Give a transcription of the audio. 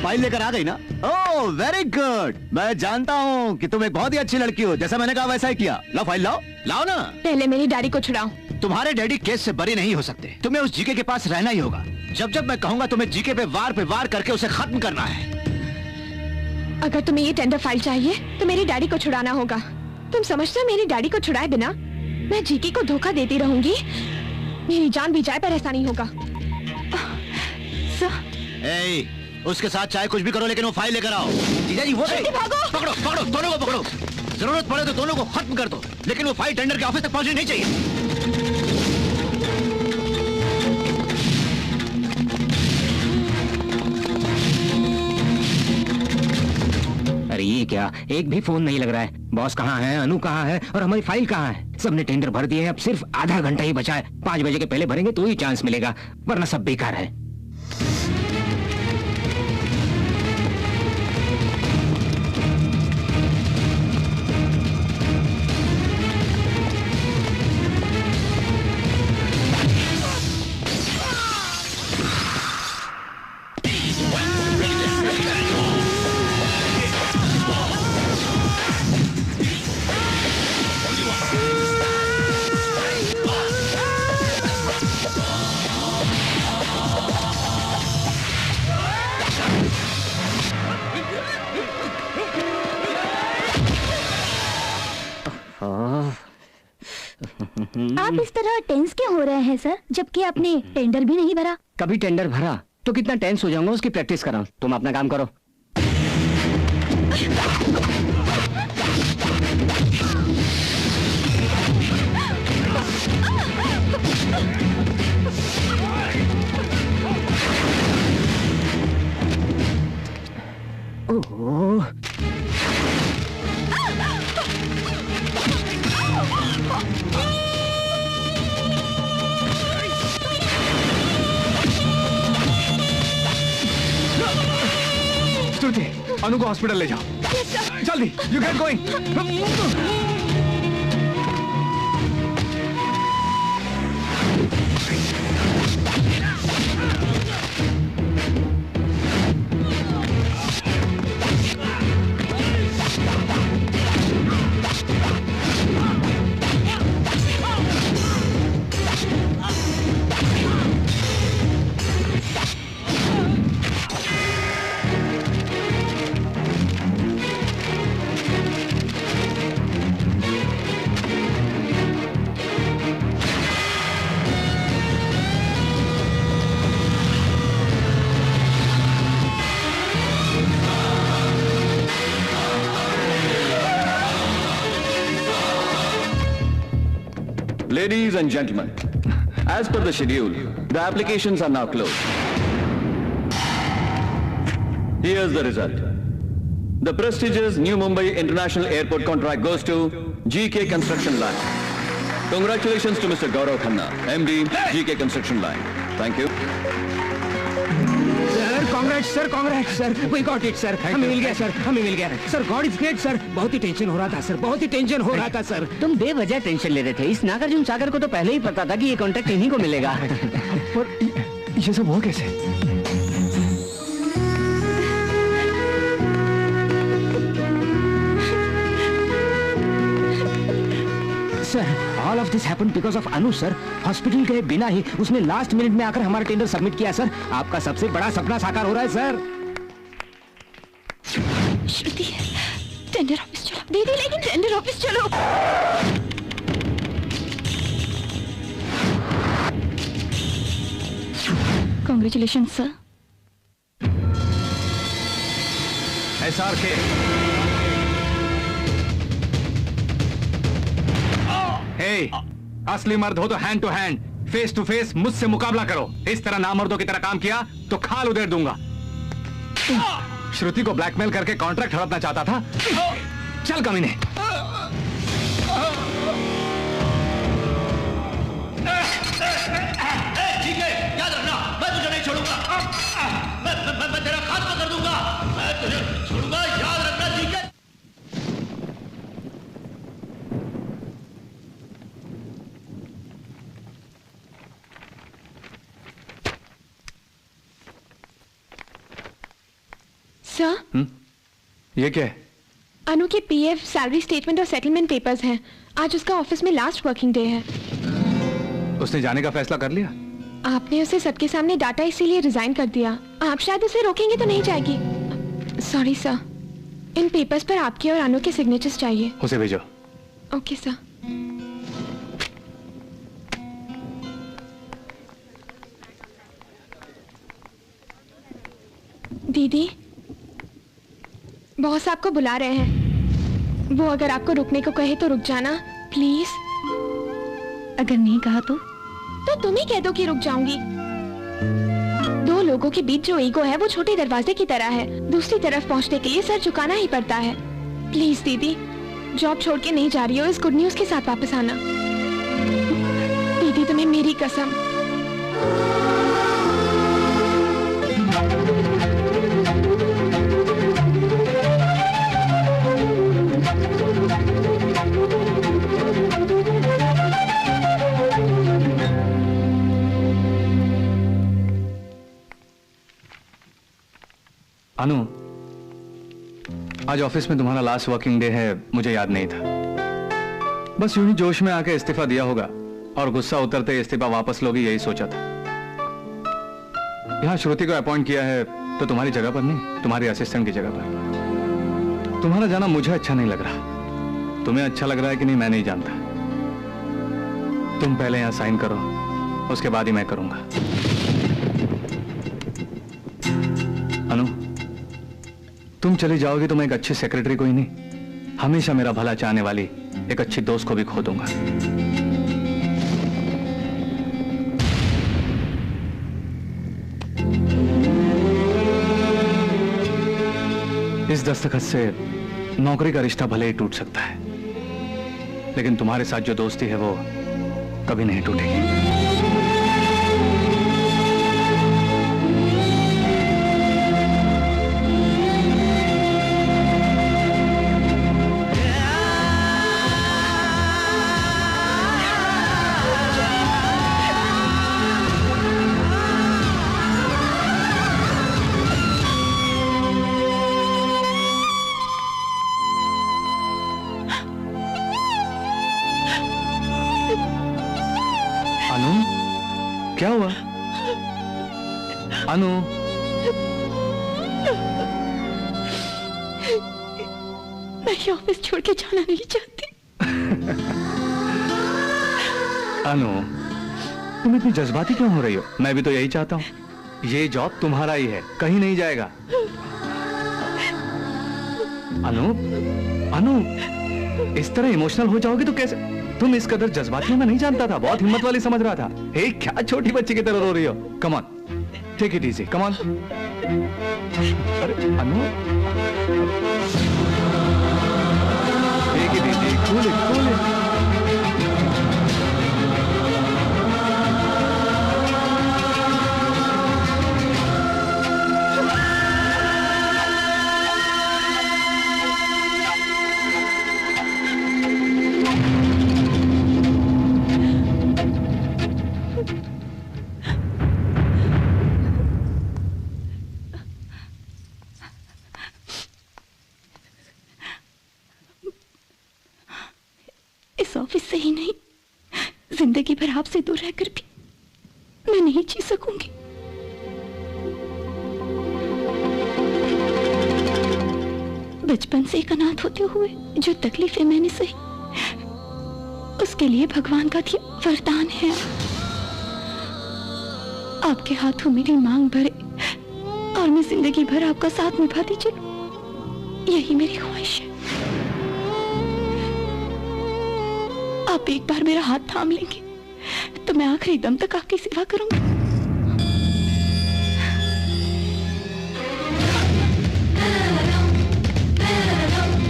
File लेकर आ गई ना? Oh very good. मैं जानता हूँ कि तुम एक बहुत ही अच्छी लड़की हो, जैसा मैंने कहा वैसा ही किया। लाओ फाइल, लाओ लाओ ना। पहले मेरी डैडी को छुड़ाओ। तुम्हारे डैडी केस से बरी नहीं हो सकते, तुम्हें उस जीके के पास रहना ही होगा। जब जब मैं कहूंगा तुम्हें जीके पे वार करके उसे खत्म करना है। अगर तुम्हें ये टेंडर फाइल चाहिए तो मेरी डैडी को छुड़ाना होगा। तुम समझते हो मेरी डैडी को छुड़ाए बिना मैं जीके को धोखा देती रहूंगी? मेरी जान भी जाए पर ऐसा नहीं होगा। उसके साथ चाहे कुछ भी करो लेकिन वो फाइल लेकर आओ। जीजा जी वो भागो। पकड़ो पकड़ो, दोनों को पकड़ो। जरूरत पड़े तो दोनों को खत्म कर दो, लेकिन वो फाइल टेंडर के ऑफिस तक पहुंचनी नहीं चाहिए। अरे ये क्या, एक भी फोन नहीं लग रहा है। बॉस कहाँ है, अनु कहाँ है और हमारी फाइल कहाँ है? सबने टेंडर भर दिए हैं, अब सिर्फ आधा घंटा ही बचा है। 5 बजे के पहले भरेंगे तो ही चांस मिलेगा, वरना सब बेकार है। आप इस तरह टेंस क्यों हो रहे हैं सर, जबकि आपने टेंडर भी नहीं भरा? कभी टेंडर भरा तो कितना टेंस हो जाऊंगा, उसकी प्रैक्टिस कराऊं। तुम अपना काम करो। ओह अनु को हॉस्पिटल ले जाओ जल्दी। You get going. Ladies and gentlemen, as per the schedule, the applications are now closed. Here's the result. The prestigious New Mumbai International Airport contract goes to GK Construction Line. Congratulations to Mr. Gaurav Khanna, MD, GK Construction Line. Thank you. Sir congrats sir, we got it sir, हमें मिल गया sir, हमें मिल गया sir. God is great sir. बहुत ही tension हो रहा था सर, बहुत ही टेंशन हो रहा था सर। तुम बेवजह टेंशन ले रहे थे। इस नागार्जुन सागर को तो पहले ही पता था कि ये कॉन्ट्रैक्ट इन्हीं को मिलेगा। पर ये सब हुआ कैसे? Sir all of this happened because of Anu sir. Hospital के बिना ही उसने लास्ट मिनट में आकर हमारा टेंडर सबमिट किया सर। आपका सबसे बड़ा सपना साकार हो रहा है सर। श्रुति, टेंडर ऑफिस चलो। दीदी लेकिन टेंडर ऑफिस चलो। Congratulation sir. SRK असली मर्द हो तो hand to hand, face to face मुझसे मुकाबला करो। इस तरह नामर्दों की तरह काम किया तो खाल उधेड़ दूंगा। श्रुति को ब्लैकमेल करके कॉन्ट्रैक्ट हड़पना चाहता था। चल कमीने। ठीक है, याद रखना, मैं तुझे नहीं छोड़ूंगा। मैं तेरा खात्मा कर दूंगा। मैं तुझे छोड़ूंगा, याद रखना। ठीक है। सर, ये क्या है? अनु के पीएफ, सैलरी स्टेटमेंट और सेटलमेंट पेपर्स हैं। आज उसका ऑफिस में लास्ट वर्किंग डे है। उसने जाने का फैसला कर लिया? आपने उसे सबके सामने डांटा, इसीलिए रिजाइन कर दिया। आप शायद उसे रोकेंगे तो नहीं जाएगी। सॉरी सर, इन पेपर्स पर आपके और अनु के सिग्नेचर्स चाहिए। उसे भेजो। Okay sir. दीदी, बॉस आपको बुला रहे हैं। वो अगर आपको रुकने को कहे तो रुक जाना प्लीज। अगर नहीं कहा तो तुम ही कह दो कि रुक जाऊंगी। दो लोगों के बीच जो ईगो है वो छोटे दरवाजे की तरह है। दूसरी तरफ पहुंचने के लिए सर झुकाना ही पड़ता है। प्लीज दीदी, जॉब छोड़ के नहीं जा रही हो, इस गुड न्यूज के साथ वापस आना। दीदी, तुम्हें मेरी कसम। अनु, आज ऑफिस में तुम्हारा लास्ट वर्किंग डे है, मुझे याद नहीं था। बस यूं ही जोश में आके इस्तीफा दिया होगा और गुस्सा उतरते ही इस्तीफा वापस लोगी, यही सोचा था। यहां श्रुति को अपॉइंट किया है तो तुम्हारी जगह पर नहीं, तुम्हारी असिस्टेंट की जगह पर। तुम्हारा जाना मुझे अच्छा नहीं लग रहा। तुम्हें अच्छा लग रहा है कि नहीं मैं नहीं जानता। तुम पहले यहां साइन करो, उसके बाद ही मैं करूंगा। अनु, तुम चली जाओगी तो मैं एक अच्छी सेक्रेटरी को ही नहीं, हमेशा मेरा भला चाहने वाली एक अच्छी दोस्त को भी खो दूंगा। इस दस्तखत से नौकरी का रिश्ता भले ही टूट सकता है, लेकिन तुम्हारे साथ जो दोस्ती है वो कभी नहीं टूटेगी। क्या हुआ अनु? मैं ये ऑफिस छोड़ के जाना नहीं चाहती। अनु, तुम इतनी जज्बाती क्यों हो रही हो? मैं भी तो यही चाहता हूँ। ये जॉब तुम्हारा ही है, कहीं नहीं जाएगा। अनु, अनु, इस तरह इमोशनल हो जाओगी तो कैसे? तुम इस कदर जज्बाती हो मैं नहीं जानता था। बहुत हिम्मत वाली समझ रहा था। हे, क्या छोटी बच्ची की तरह रो रही हो? Come on, take it easy, come on. अरे Anu, take it easy, cool it, cool it. इस ऑफिस से ही नहीं, जिंदगी भर आपसे दूर रहकर भी मैं नहीं जी सकूंगी। बचपन से एक अनाथ होते हुए जो तकलीफें मैंने सही, उसके लिए भगवान का दिया वरदान है। आपके हाथों मेरी मांग भरे और मैं जिंदगी भर आपका साथ निभाती चलूं, यही मेरी ख्वाहिश है। आप एक बार मेरा हाथ थाम लेंगे तो मैं आखिरी दम तक आपकी सेवा करूंगी।